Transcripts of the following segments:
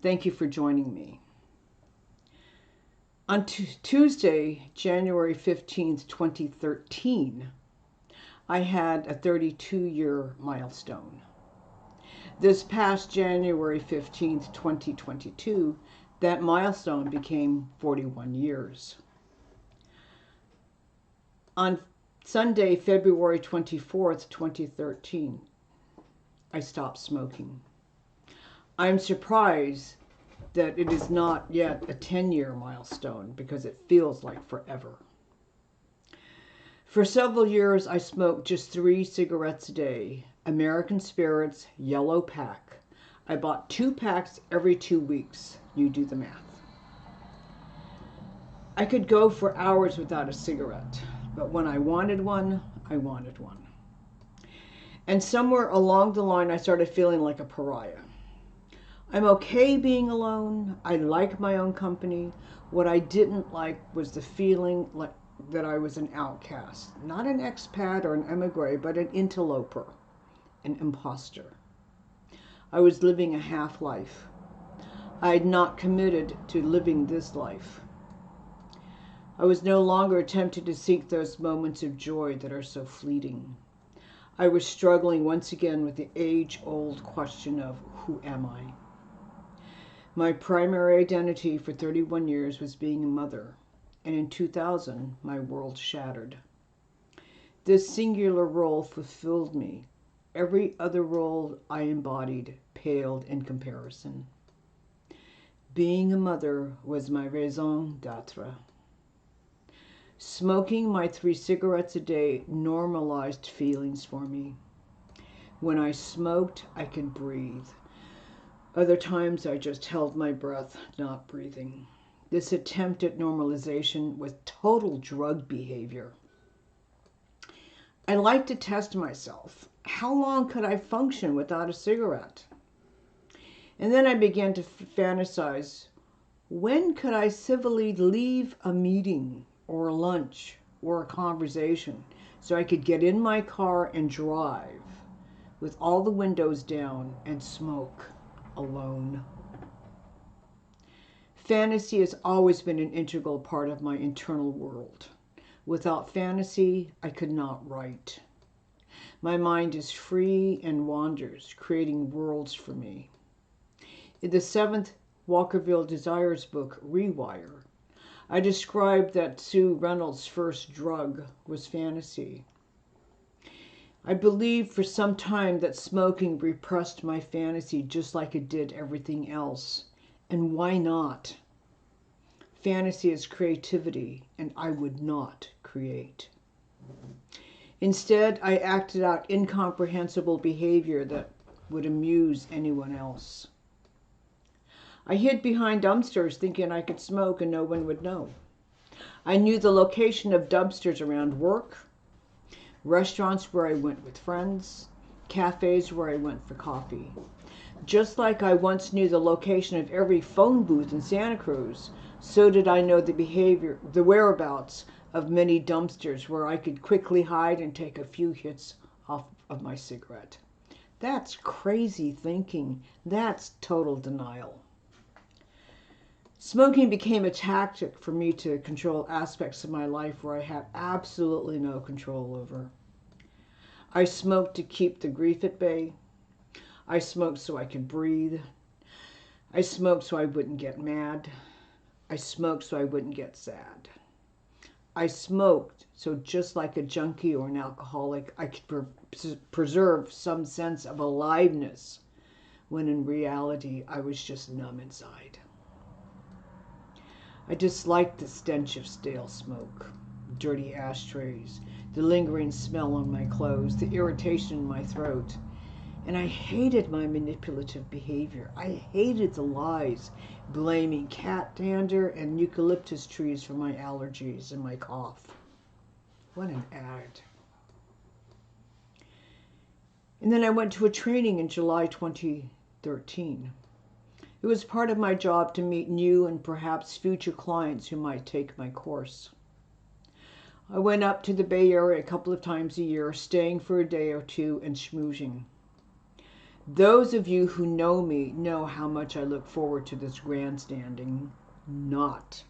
Thank you for joining me. On Tuesday, January 15th, 2013, I had a 32-year milestone. This past January 15th, 2022, that milestone became 41 years. On Sunday, February 24th, 2013, I stopped smoking. I'm surprised that it is not yet a 10-year milestone because it feels like forever. For several years, I smoked just 3 cigarettes a day, American Spirits, yellow pack. I bought 2 packs every 2 weeks. You do the math. I could go for hours without a cigarette, but when I wanted one, I wanted one. And somewhere along the line, I started feeling like a pariah. I'm okay being alone. I like my own company. What I didn't like was the feeling like that I was an outcast, not an expat or an emigre, but an interloper, an imposter. I was living a half life. I had not committed to living this life. I was no longer tempted to seek those moments of joy that are so fleeting. I was struggling once again with the age-old question of who am I? My primary identity for 31 years was being a mother, and in 2000, my world shattered. This singular role fulfilled me. Every other role I embodied paled in comparison. Being a mother was my raison d'être. Smoking my 3 cigarettes a day normalized feelings for me. When I smoked, I could breathe. Other times I just held my breath, not breathing. This attempt at normalization was total drug behavior. I like to test myself. How long could I function without a cigarette? And then I began to fantasize, when could I civilly leave a meeting or a lunch or a conversation so I could get in my car and drive with all the windows down and smoke alone. Fantasy has always been an integral part of my internal world. Without fantasy, I could not write. My mind is free and wanders, creating worlds for me. In the 7th Walkerville Desires book, Rewire, I described that Sue Reynolds' first drug was fantasy. I believed for some time that smoking repressed my fantasy just like it did everything else. And why not? Fantasy is creativity, and I would not create. Instead, I acted out incomprehensible behavior that would amuse anyone else. I hid behind dumpsters thinking I could smoke and no one would know. I knew the location of dumpsters around work, restaurants where I went with friends, cafes where I went for coffee. Just like I once knew the location of every phone booth in Santa Cruz, so did I know the whereabouts of many dumpsters where I could quickly hide and take a few hits off of my cigarette. That's crazy thinking. That's total denial. Smoking became a tactic for me to control aspects of my life where I had absolutely no control over. I smoked to keep the grief at bay. I smoked so I could breathe. I smoked so I wouldn't get mad. I smoked so I wouldn't get sad. I smoked so just like a junkie or an alcoholic, I could preserve some sense of aliveness when in reality I was just numb inside. I disliked the stench of stale smoke, dirty ashtrays, the lingering smell on my clothes, the irritation in my throat. And I hated my manipulative behavior. I hated the lies, blaming cat dander and eucalyptus trees for my allergies and my cough. What an ad. And then I went to a training in July 2013. It was part of my job to meet new and perhaps future clients who might take my course. I went up to the Bay Area a couple of times a year, staying for a day or two and schmoozing. Those of you who know me know how much I look forward to this grandstanding. Not.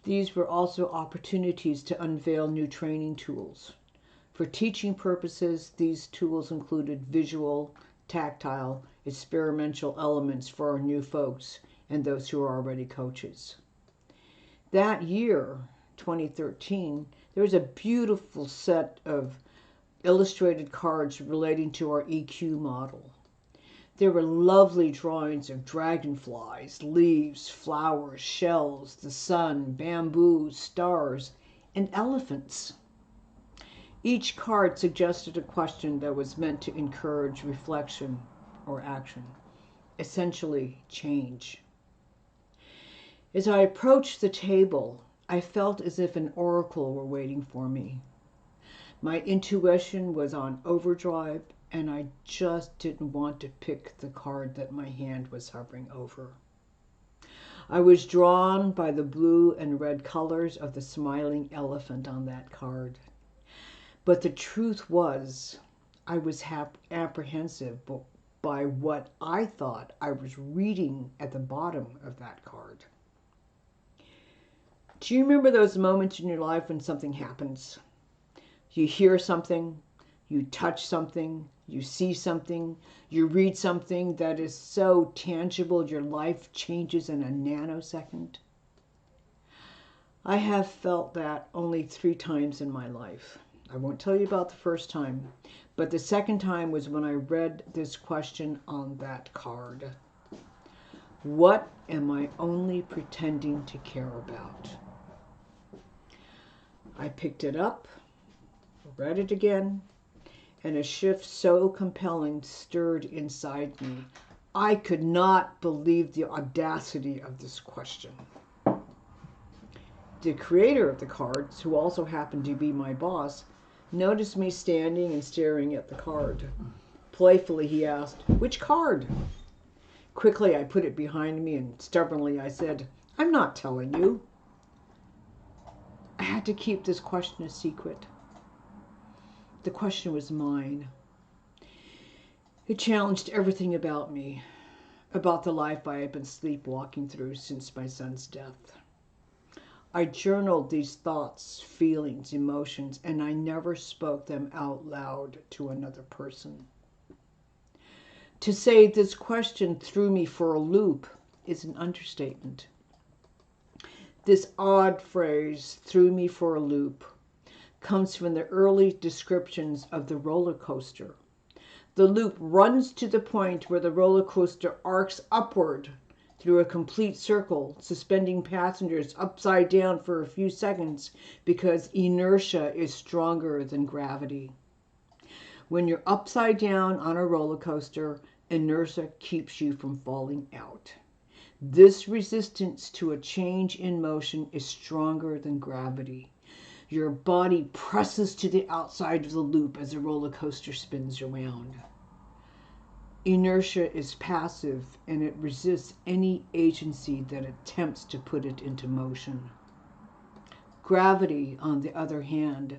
These were also opportunities to unveil new training tools. For teaching purposes, these tools included visual, tactile, experimental elements for our new folks and those who are already coaches. That year, 2013, there was a beautiful set of illustrated cards relating to our EQ model. There were lovely drawings of dragonflies, leaves, flowers, shells, the sun, bamboo, stars, and elephants. Each card suggested a question that was meant to encourage reflection or action, essentially change. As I approached the table, I felt as if an oracle were waiting for me. My intuition was on overdrive, and I just didn't want to pick the card that my hand was hovering over. I was drawn by the blue and red colors of the smiling elephant on that card. But the truth was, I was apprehensive by what I thought I was reading at the bottom of that card. Do you remember those moments in your life when something happens? You hear something, you touch something, you see something, you read something that is so tangible your life changes in a nanosecond? I have felt that only 3 times in my life. I won't tell you about the first time, but the second time was when I read this question on that card. What am I only pretending to care about? I picked it up, read it again, and a shift so compelling stirred inside me. I could not believe the audacity of this question. The creator of the cards, who also happened to be my boss, noticed me standing and staring at the card. Playfully, he asked, "Which card?" Quickly, I put it behind me and stubbornly I said, "I'm not telling you." I had to keep this question a secret. The question was mine. It challenged everything about me, about the life I had been sleepwalking through since my son's death. I journaled these thoughts, feelings, emotions, and I never spoke them out loud to another person. To say this question threw me for a loop is an understatement. This odd phrase, "threw me for a loop," comes from the early descriptions of the roller coaster. The loop runs to the point where the roller coaster arcs upward through a complete circle, suspending passengers upside down for a few seconds because inertia is stronger than gravity. When you're upside down on a roller coaster, inertia keeps you from falling out. This resistance to a change in motion is stronger than gravity. Your body presses to the outside of the loop as the roller coaster spins around. Inertia is passive and it resists any agency that attempts to put it into motion. Gravity, on the other hand,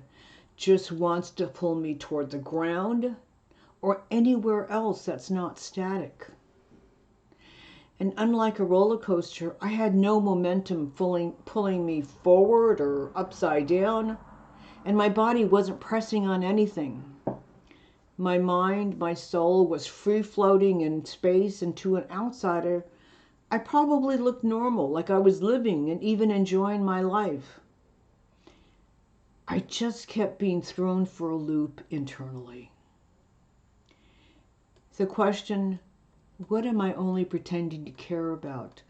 just wants to pull me toward the ground or anywhere else that's not static. And unlike a roller coaster, I had no momentum pulling me forward or upside down, and my body wasn't pressing on anything. My mind, my soul was free floating in space, and to an outsider, I probably looked normal, like I was living and even enjoying my life. I just kept being thrown for a loop internally. The question, what am I only pretending to care about,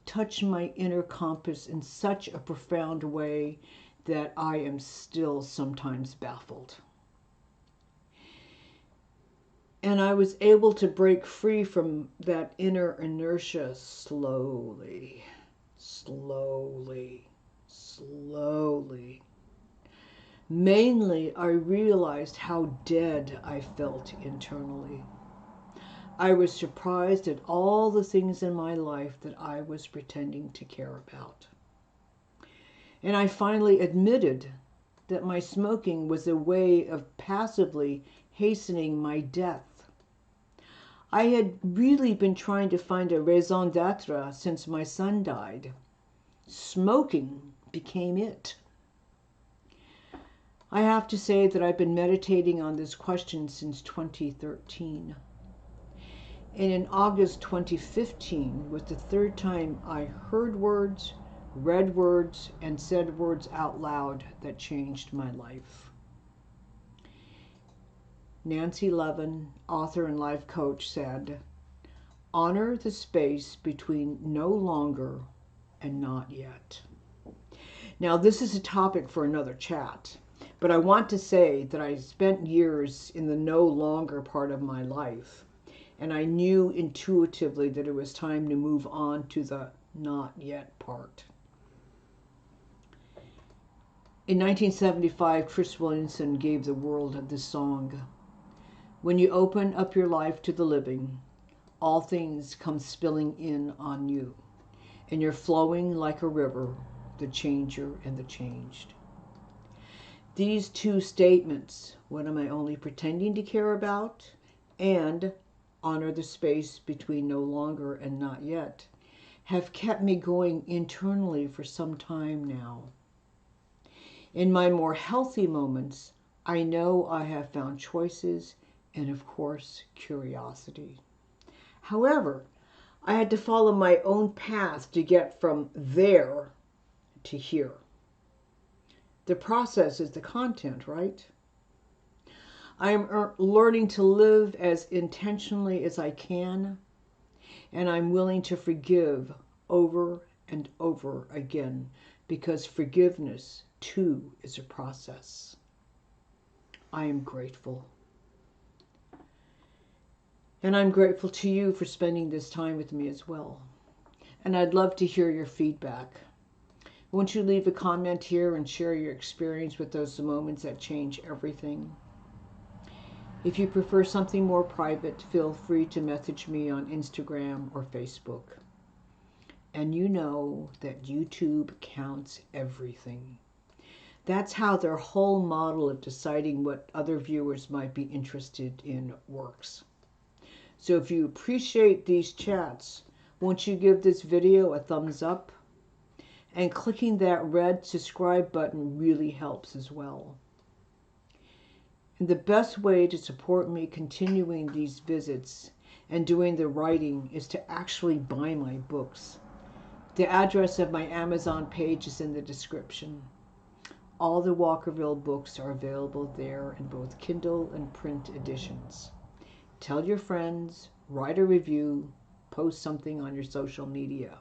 touched my inner compass in such a profound way that I am still sometimes baffled. And I was able to break free from that inner inertia slowly, slowly, slowly. Mainly, I realized how dead I felt internally. I was surprised at all the things in my life that I was pretending to care about. And I finally admitted that my smoking was a way of passively hastening my death. I had really been trying to find a raison d'etre since my son died. Smoking became it. I have to say that I've been meditating on this question since 2013. And in August 2015 was the third time I heard words, read words, and said words out loud that changed my life. Nancy Levin, author and life coach, said, "Honor the space between no longer and not yet." Now, this is a topic for another chat, but I want to say that I spent years in the no longer part of my life, and I knew intuitively that it was time to move on to the not yet part. In 1975, Chris Williamson gave the world this song. When you open up your life to the living, all things come spilling in on you, and you're flowing like a river, the changer and the changed. These two statements, what am I only pretending to care about, and honor the space between no longer and not yet, have kept me going internally for some time now. In my more healthy moments, I know I have found choices and, of course, curiosity. However, I had to follow my own path to get from there to here. The process is the content, right? I am learning to live as intentionally as I can, and I'm willing to forgive over and over again, because forgiveness, too, is a process. I am grateful. And I'm grateful to you for spending this time with me as well. And I'd love to hear your feedback. Won't you leave a comment here and share your experience with those moments that change everything? If you prefer something more private, feel free to message me on Instagram or Facebook. And you know that YouTube counts everything. That's how their whole model of deciding what other viewers might be interested in works. So if you appreciate these chats, won't you give this video a thumbs up? And clicking that red subscribe button really helps as well. And the best way to support me continuing these visits and doing the writing is to actually buy my books. The address of my Amazon page is in the description. All the Walkerville books are available there in both Kindle and print editions. Tell your friends, write a review, post something on your social media.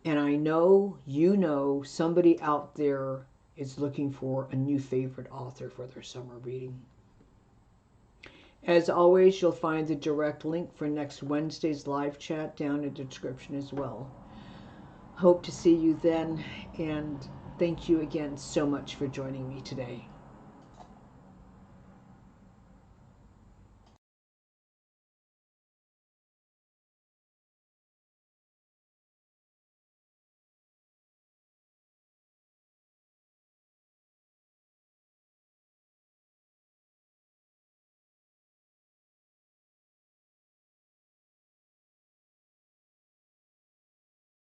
And I know you know somebody out there is looking for a new favorite author for their summer reading. As always, you'll find the direct link for next Wednesday's live chat down in the description as well. Hope to see you then, and thank you again so much for joining me today.